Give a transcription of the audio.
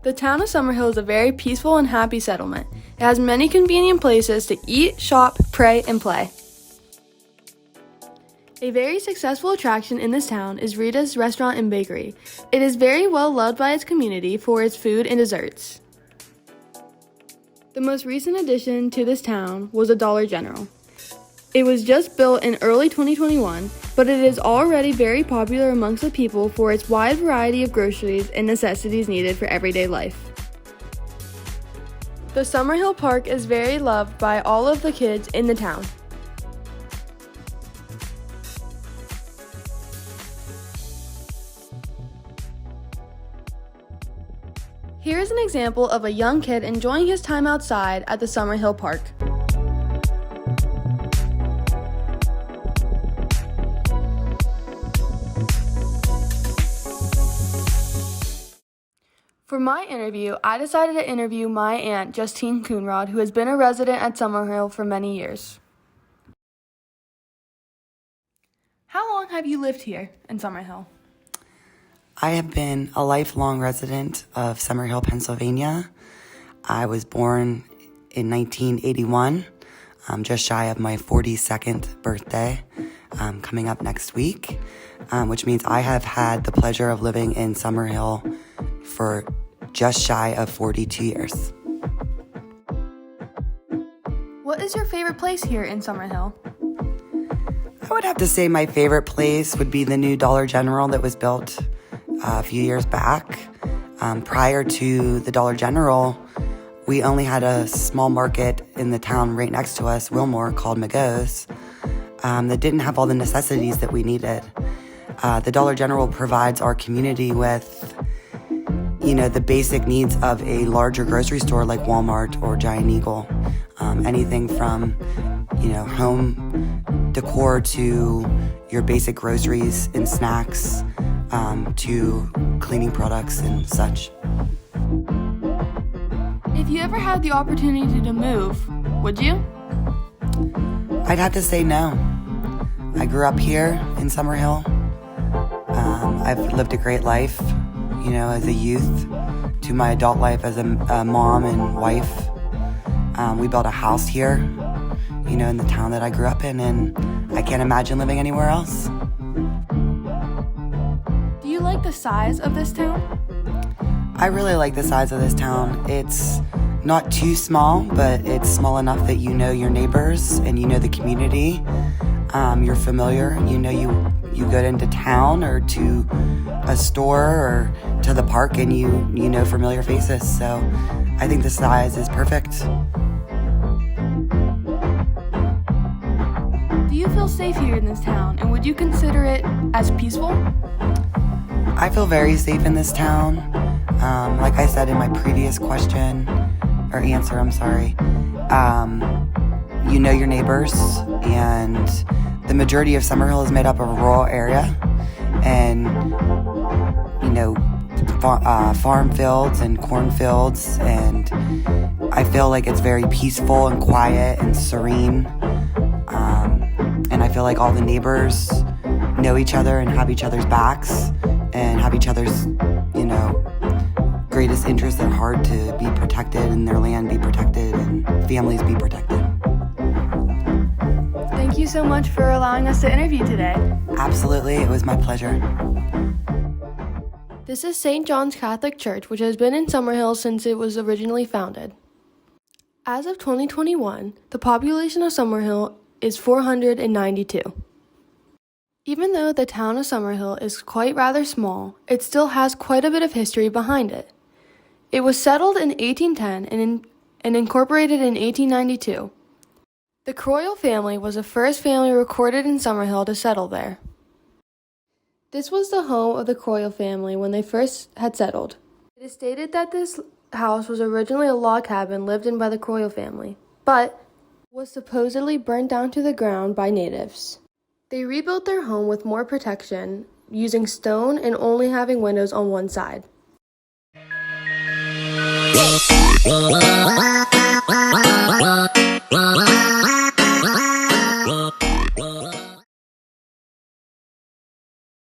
The town of Summerhill is a very peaceful and happy settlement. It has many convenient places to eat, shop, pray, and play. A very successful attraction in this town is Rita's Restaurant and Bakery. It is very well loved by its community for its food and desserts. The most recent addition to this town was a Dollar General. It was just built in early 2021, but it is already very popular amongst the people for its wide variety of groceries and necessities needed for everyday life. The Summerhill Park is very loved by all of the kids in the town. Here is an example of a young kid enjoying his time outside at the Summerhill Park. For my interview, I decided to interview my aunt, Justine Coonrod, who has been a resident at Summerhill for many years. How long have you lived here in Summerhill? I have been a lifelong resident of Summerhill, Pennsylvania. I was born in 1981, just shy of my 42nd birthday, coming up next week, which means I have had the pleasure of living in Summerhill for just shy of 42 years. What is your favorite place here in Summerhill? I would have to say my favorite place would be the new Dollar General that was built a few years back. Prior to the Dollar General, we only had a small market in the town right next to us, Wilmore, called McGo's, that didn't have all the necessities that we needed. The Dollar General provides our community with the basic needs of a larger grocery store like Walmart or Giant Eagle. Anything from, home decor to your basic groceries and snacks, to cleaning products and such. If you ever had the opportunity to move, would you? I'd have to say no. I grew up here in Summerhill. I've lived a great life, as a youth to my adult life as a mom and wife. We built a house here, in the town that I grew up in, and I can't imagine living anywhere else. Do you like the size of this town? I really like the size of this town. It's not too small, but it's small enough that you know your neighbors and you know the community. You're familiar. You go into town or to a store or to the park and you know familiar faces. So I think the size is perfect. Do you feel safe here in this town, and would you consider it as peaceful? I feel very safe in this town. Like I said in my previous answer, you know your neighbors, and the majority of Summerhill is made up of a rural area, and farm fields and cornfields, and I feel like it's very peaceful and quiet and serene, and I feel like all the neighbors know each other and have each other's backs and have each other's greatest interests at heart to be protected and their land be protected and families be protected. Thank you so much for allowing us to interview today. Absolutely, it was my pleasure. This is St. John's Catholic Church, which has been in Summerhill since it was originally founded. As of 2021, the population of Summerhill is 492. Even though the town of Summerhill is quite rather small, it still has quite a bit of history behind it. It was settled in 1810 and incorporated in 1892. The Croyle family was the first family recorded in Summerhill to settle there. This was the home of the Croyle family when they first had settled. It is stated that this house was originally a log cabin lived in by the Croyle family, but was supposedly burned down to the ground by natives. They rebuilt their home with more protection, using stone and only having windows on one side.